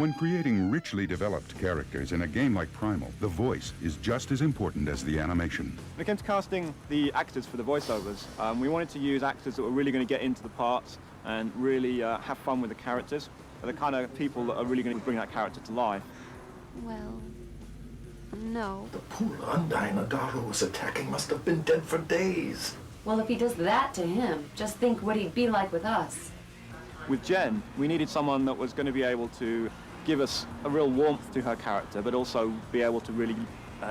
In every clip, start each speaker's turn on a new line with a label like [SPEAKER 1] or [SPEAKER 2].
[SPEAKER 1] When creating richly developed characters in a game like Primal, the voice is just as important as the animation.
[SPEAKER 2] When it came to casting the actors for the voiceovers, we wanted to use actors that were really going to get into the parts and really have fun with the characters. They're the kind of people that are really going to bring that character to life.
[SPEAKER 3] Well, no.
[SPEAKER 4] The poor Undyne Adaro was attacking must have been dead for days.
[SPEAKER 5] Well, if he does that to him, just think what he'd be like with us.
[SPEAKER 2] With Jen, we needed someone that was going to be able to give us a real warmth to her character, but also be able to really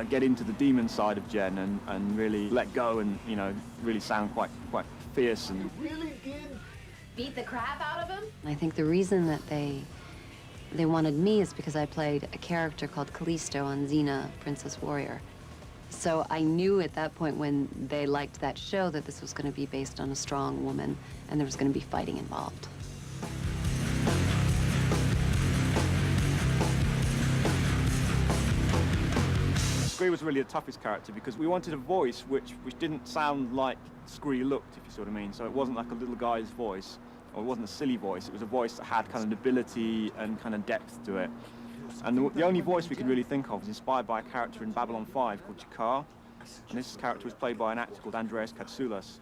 [SPEAKER 2] get into the demon side of Jen and really let go and, you know, really sound quite fierce. And
[SPEAKER 4] Really did?
[SPEAKER 5] Beat the crap out of him?
[SPEAKER 3] I think the reason that they wanted me is because I played a character called Callisto on Xena, Princess Warrior. So I knew at that point when they liked that show that this was going to be based on a strong woman and there was going to be fighting involved.
[SPEAKER 2] Scree was really the toughest character because we wanted a voice which didn't sound like Scree looked, if you see what I mean. So it wasn't like a little guy's voice, or it wasn't a silly voice. It was a voice that had kind of nobility and kind of depth to it. And the only voice we could really think of was inspired by a character in Babylon 5 called Jakar. And this character was played by an actor called Andreas Katsoulas.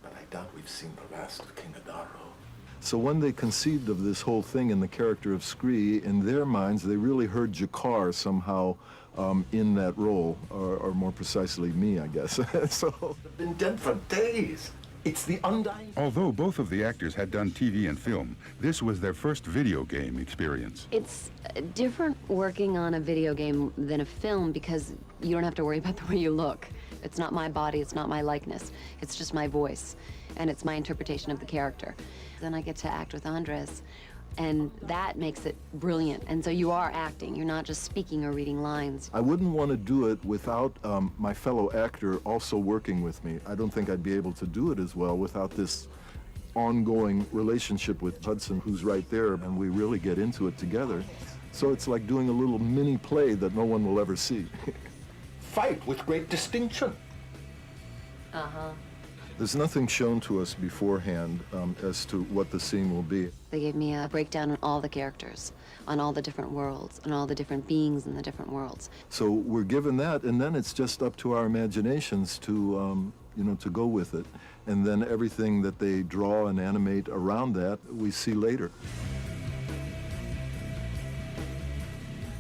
[SPEAKER 4] But I doubt we've seen the last of King Adaro.
[SPEAKER 6] So when they conceived of this whole thing in the character of Scree, in their minds, they really heard Jakar somehow in that role, or more precisely me, I guess. So
[SPEAKER 4] Been dead for days. It's the Undyne.
[SPEAKER 1] Although both of the actors had done TV and film, this was their first video game experience.
[SPEAKER 3] It's different working on a video game than a film because you don't have to worry about the way you look. It's not my body, it's not my likeness. It's just my voice, and it's my interpretation of the character. Then I get to act with Andres, and that makes it brilliant. And so you are acting, you're not just speaking or reading lines.
[SPEAKER 6] I wouldn't want to do it without my fellow actor also working with me. I don't think I'd be able to do it as well without this ongoing relationship with Hudson, who's right there, and we really get into it together. So it's like doing a little mini play that no one will ever see.
[SPEAKER 4] Fight with great distinction.
[SPEAKER 3] Uh-huh.
[SPEAKER 6] There's nothing shown to us beforehand as to what the scene will be.
[SPEAKER 3] They gave me a breakdown on all the characters, on all the different worlds, on all the different beings in the different worlds.
[SPEAKER 6] So we're given that, and then it's just up to our imaginations to, you know, to go with it. And then everything that they draw and animate around that, we see later.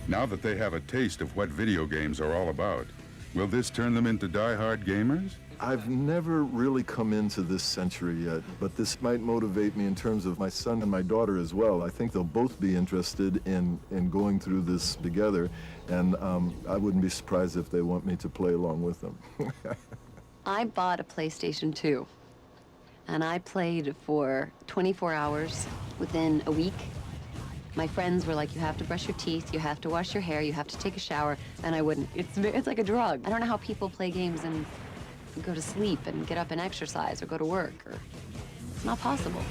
[SPEAKER 1] Now that they have a taste of what video games are all about, will this turn them into die-hard gamers?
[SPEAKER 6] I've never really come into this century yet, but this might motivate me in terms of my son and my daughter as well. I think they'll both be interested in going through this together, and I wouldn't be surprised if they want me to play along with them.
[SPEAKER 3] I bought a PlayStation 2, and I played for 24 hours within a week. My friends were like, you have to brush your teeth, you have to wash your hair, you have to take a shower, and I wouldn't. It's like a drug. I don't know how people play games and go to sleep and get up and exercise or go to work. It's not possible.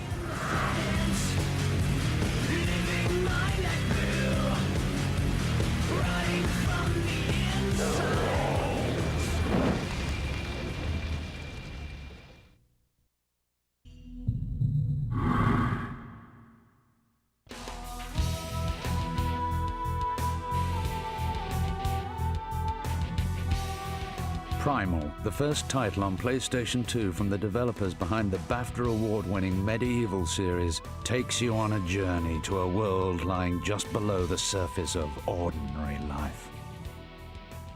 [SPEAKER 7] Primal, the first title on PlayStation 2 from the developers behind the BAFTA award-winning Medieval series, takes you on a journey to a world lying just below the surface of ordinary life.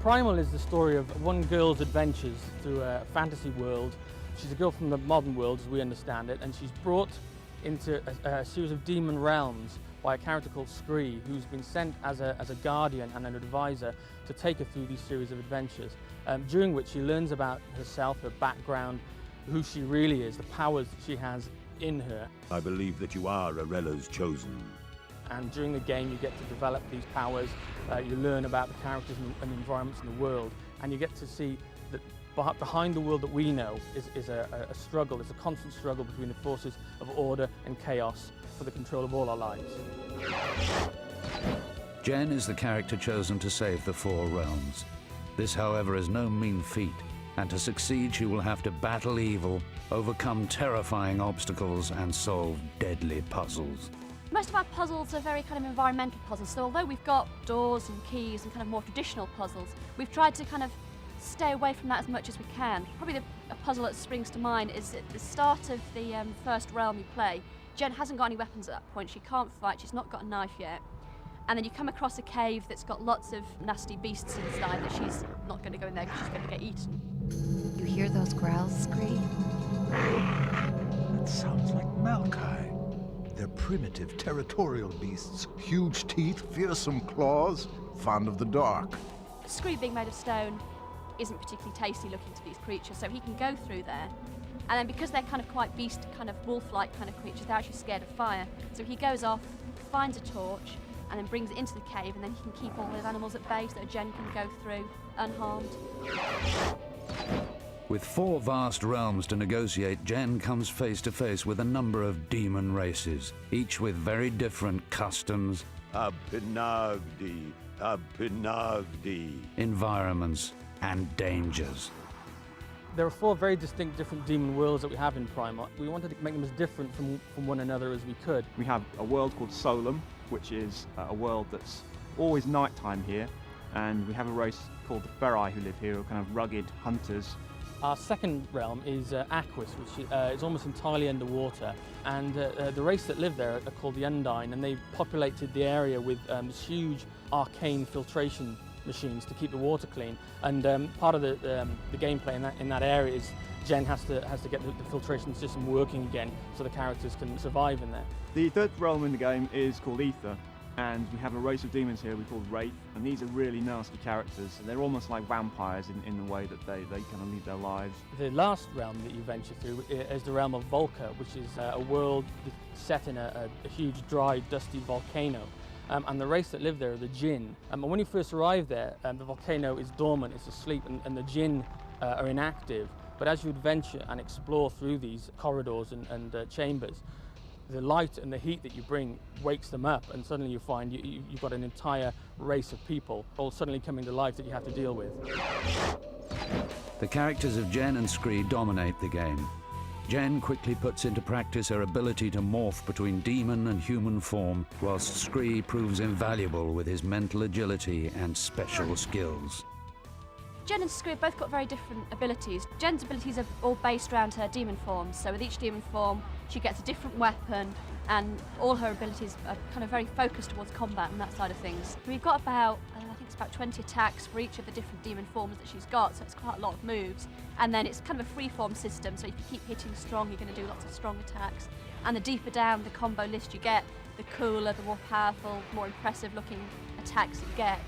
[SPEAKER 8] Primal is the story of one girl's adventures through a fantasy world. She's a girl from the modern world, as we understand it, and she's brought into a series of demon realms by a character called Scree, who's been sent as a guardian and an advisor to take her through these series of adventures, during which she learns about herself, her background, who she really is, the powers that she has in her.
[SPEAKER 9] I believe that you are Arella's chosen.
[SPEAKER 8] And during the game you get to develop these powers, you learn about the characters and environments in the world, and you get to see that behind the world that we know is a struggle, it's a constant struggle between the forces of order and chaos for the control of all our lives.
[SPEAKER 7] Jen is the character chosen to save the Four Realms. This, however, is no mean feat, and to succeed she will have to battle evil, overcome terrifying obstacles, and solve deadly puzzles.
[SPEAKER 10] Most of our puzzles are very kind of environmental puzzles, so although we've got doors and keys and kind of more traditional puzzles, we've tried to kind of stay away from that as much as we can. Probably a puzzle that springs to mind is at the start of the first realm you play. Jen hasn't got any weapons at that point, she can't fight, she's not got a knife yet. And then you come across a cave that's got lots of nasty beasts inside that she's not going to go in there because she's going to get eaten.
[SPEAKER 3] You hear those growls, Scree?
[SPEAKER 4] That sounds like Malkai. They're primitive, territorial beasts. Huge teeth, fearsome claws, fond of the dark.
[SPEAKER 10] Scree, being made of stone, isn't particularly tasty looking to these creatures, so he can go through there. And then because they're kind of quite beast, kind of wolf-like kind of creatures, they're actually scared of fire. So he goes off, finds a torch, and then brings it into the cave, and then he can keep all those animals at bay so that Jen can go through unharmed.
[SPEAKER 7] With 4 vast realms to negotiate, Jen comes face to face with a number of demon races, each with very different customs,
[SPEAKER 9] Abinagdi, Abinagdi.
[SPEAKER 7] environments, and dangers.
[SPEAKER 8] There are 4 very distinct different demon worlds that we have in Primal. We wanted to make them as different from one another as we could.
[SPEAKER 2] We have a world called Solum, which is a world that's always nighttime here, and we have a race called the Ferai who live here, who are kind of rugged hunters.
[SPEAKER 8] Our second realm is Aquis, which is almost entirely underwater, and the race that live there are called the Undine, and they populated the area with huge arcane filtration machines to keep the water clean. And part of the gameplay in that area is Jen has to get the filtration system working again so the characters can survive in there.
[SPEAKER 2] The third realm in the game is called Ether, and we have a race of demons here we call Wraith, and these are really nasty characters. They're almost like vampires in the way that they kind of lead their lives.
[SPEAKER 8] The last realm that you venture through is the realm of Volca, which is a world set in a huge, dry, dusty volcano. And the race that live there are the Jinn. And when you first arrive there, the volcano is dormant, it's asleep, and the Jinn are inactive. But as you adventure and explore through these corridors and chambers, the light and the heat that you bring wakes them up, and suddenly you find you've got an entire race of people all suddenly coming to life that you have to deal with.
[SPEAKER 7] The characters of Jen and Scree dominate the game. Jen quickly puts into practice her ability to morph between demon and human form, whilst Scree proves invaluable with his mental agility and special skills.
[SPEAKER 10] Jen and Scree have both got very different abilities. Jen's abilities are all based around her demon forms, so with each demon form she gets a different weapon, and all her abilities are kind of very focused towards combat and that side of things. We've got about, I think it's about 20 attacks for each of the different demon forms that she's got, so it's quite a lot of moves. And then it's kind of a free-form system, so if you keep hitting strong, you're going to do lots of strong attacks. And the deeper down the combo list you get, the cooler, the more powerful, more impressive-looking attacks you get.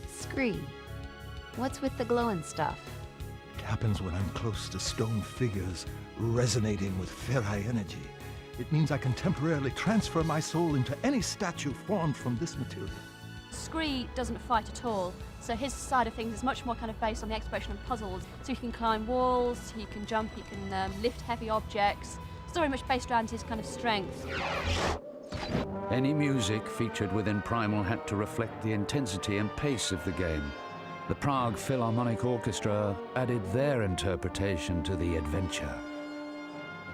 [SPEAKER 3] Scree, what's with the glowing stuff?
[SPEAKER 4] It happens when I'm close to stone figures resonating with Ferai energy. It means I can temporarily transfer my soul into any statue formed from this material.
[SPEAKER 10] Scree doesn't fight at all, so his side of things is much more kind of based on the exploration and puzzles. So he can climb walls, he can jump, he can lift heavy objects. It's very much based around his kind of strength.
[SPEAKER 7] Any music featured within Primal had to reflect the intensity and pace of the game. The Prague Philharmonic Orchestra added their interpretation to the adventure.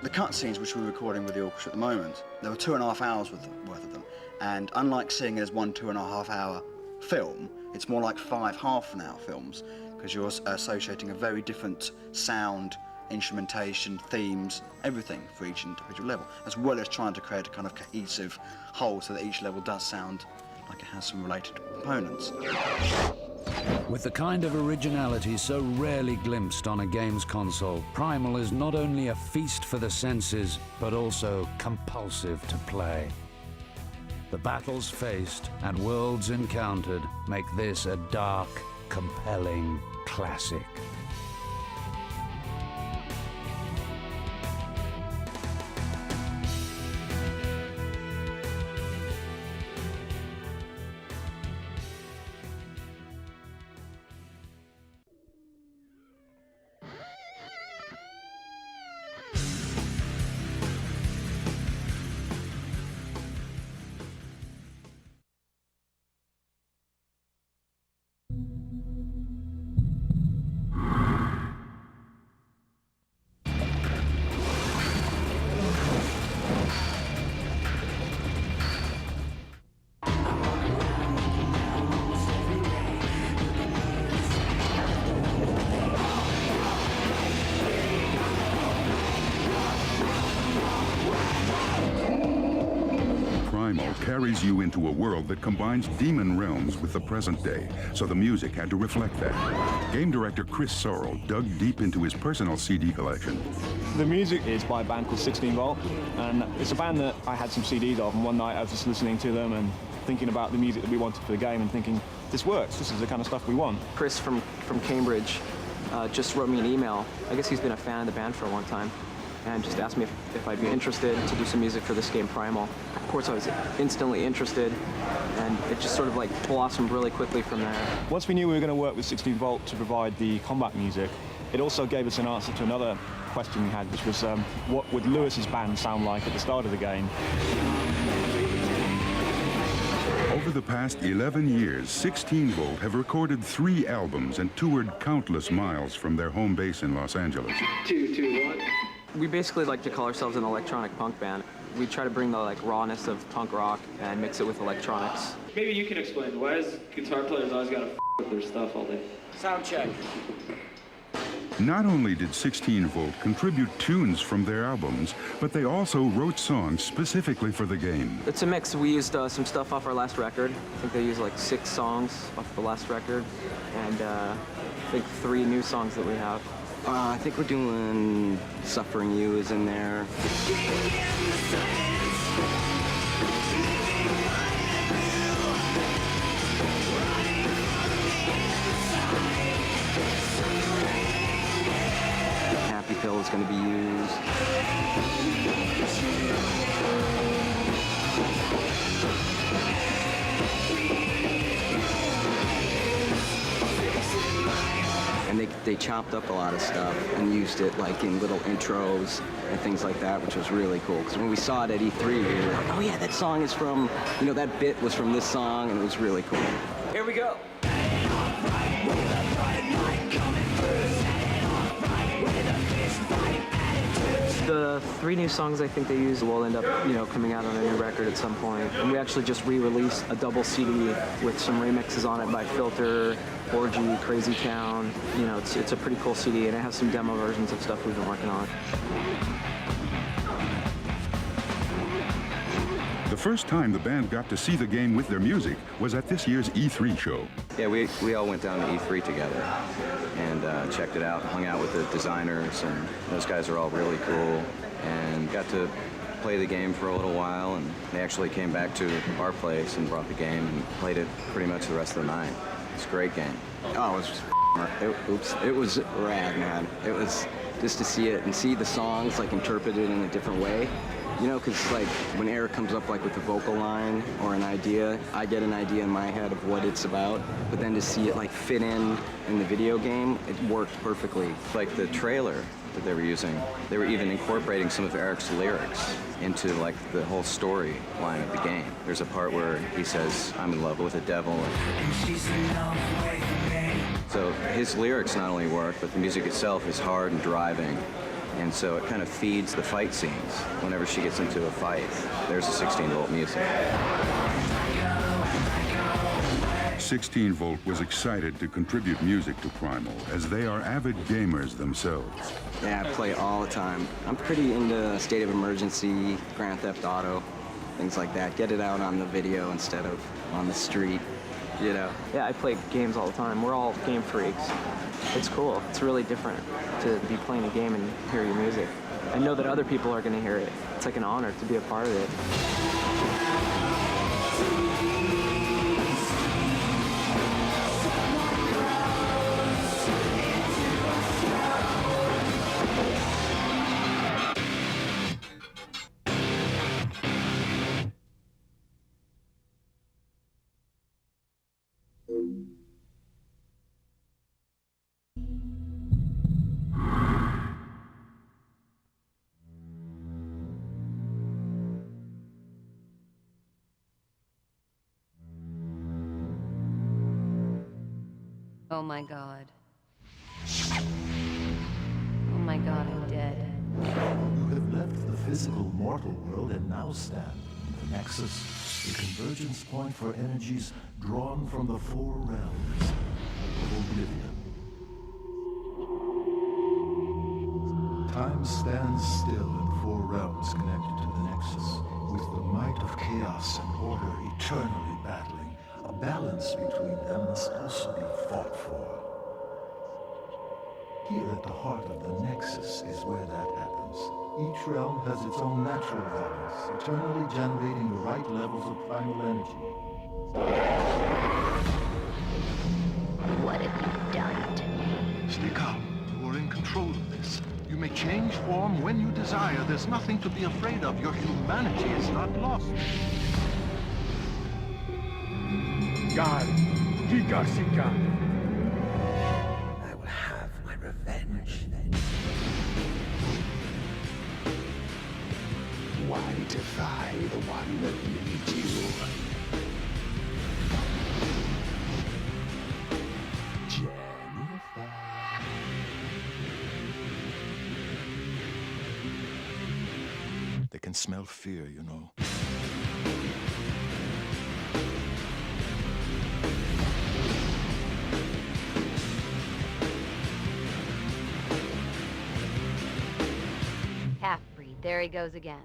[SPEAKER 11] The cutscenes which we're recording with the orchestra at the moment, there were 2.5 hours worth of them. And unlike seeing it as 1 2.5 hour film, it's more like 5 half-an-hour films, because you're associating a very different sound, instrumentation, themes, everything for each individual level, as well as trying to create a kind of cohesive whole so that each level does sound like it has some related components.
[SPEAKER 7] With the kind of originality so rarely glimpsed on a games console, Primal is not only a feast for the senses, but also compulsive to play. The battles faced and worlds encountered make this a dark, compelling classic.
[SPEAKER 1] Primal carries you into a world that combines demon realms with the present day, so the music had to reflect that. Game director Chris Sorrell dug deep into his personal CD collection.
[SPEAKER 2] The music is by a band called 16 Volt, and it's a band that I had some CDs of, and one night I was just listening to them and thinking about the music that we wanted for the game and thinking, this works, this is the kind of stuff we want.
[SPEAKER 12] Chris from Cambridge just wrote me an email. I guess he's been a fan of the band for a long time, and just asked me if I'd be interested to do some music for this game, Primal. Of course, I was instantly interested, and it just sort of like blossomed really quickly from there.
[SPEAKER 2] Once we knew we were going to work with 16 Volt to provide the combat music, it also gave us an answer to another question we had, which was what would Lewis's band sound like at the start of the game?
[SPEAKER 1] Over the past 11 years, 16 Volt have recorded 3 albums and toured countless miles from their home base in Los Angeles.
[SPEAKER 12] 2, 2, 1. We basically like to call ourselves an electronic punk band. We try to bring the rawness of punk rock and mix it with electronics.
[SPEAKER 13] Maybe you can explain, why is guitar players always gotta with their stuff all day?
[SPEAKER 12] Sound check.
[SPEAKER 1] Not only did 16 Volt contribute tunes from their albums, but they also wrote songs specifically for the game.
[SPEAKER 12] It's a mix. We used some stuff off our last record. I think they used like 6 songs off the last record, and I think 3 new songs that we have. I think we're doing Suffering You is in there. Happy Pill is going to be used. And they chopped up a lot of stuff and used it like in little intros and things like that, which was really cool. Because when we saw it at E3, we were like, oh yeah, that song is from, you know, that bit was from this song, and it was really cool. Here we go. The 3 new songs I think they used will end up, you know, coming out on a new record at some point. And we actually just re-released a double CD with some remixes on it by Filter, Orgy, Crazy Town. You know, it's a pretty cool CD, and it has some demo versions of stuff we've been working on.
[SPEAKER 1] The first time the band got to see the game with their music was at this year's E3 show.
[SPEAKER 14] Yeah, we all went down to E3 together and checked it out, hung out with the designers, and those guys are all really cool, and got to play the game for a little while, and they actually came back to our place and brought the game and played it pretty much the rest of the night. It's a great game. Oh, it was rad, man. It was just to see it and see the songs like interpreted in a different way. You know, because like when Eric comes up like with a vocal line or an idea, I get an idea in my head of what it's about, but then to see it like fit in the video game, it worked perfectly. Like the trailer that they were using, they were even incorporating some of Eric's lyrics into like the whole story line of the game. There's a part where he says, I'm in love with a devil. And she's in love with me. So his lyrics not only work, but the music itself is hard and driving. And so it kind of feeds the fight scenes. Whenever she gets into a fight, there's a 16 Volt music.
[SPEAKER 1] 16 Volt was excited to contribute music to Primal, as they are avid gamers themselves.
[SPEAKER 12] Yeah, I play all the time. I'm pretty into State of Emergency, Grand Theft Auto, things like that. Get it out on the video instead of on the street, you know. Yeah, I play games all the time. We're all game freaks. It's cool. It's really different to be playing a game and hear your music. I know that other people are going to hear it. It's like an honor to be a part of it.
[SPEAKER 3] Oh my God. Oh my God, I'm dead.
[SPEAKER 4] You have left the physical mortal world and now stand in the Nexus, the convergence point for energies drawn from the 4 realms of oblivion. Time stands still in 4 realms connected to the Nexus. With the might of chaos chaos and order eternally battling, a balance between them must also be fought for. Here at the heart of the Nexus is where that happens. Each realm has its own natural balance, eternally generating the right levels of primal energy.
[SPEAKER 15] What have you done to me?
[SPEAKER 4] Stay calm. You are in control of this. You may change form when you desire. There's nothing to be afraid of. Your humanity is not lost.
[SPEAKER 16] God, Gigasika.
[SPEAKER 17] I will have my revenge. Why defy the one that made you?
[SPEAKER 4] They can smell fear, you know.
[SPEAKER 15] Half-breed, there he goes again.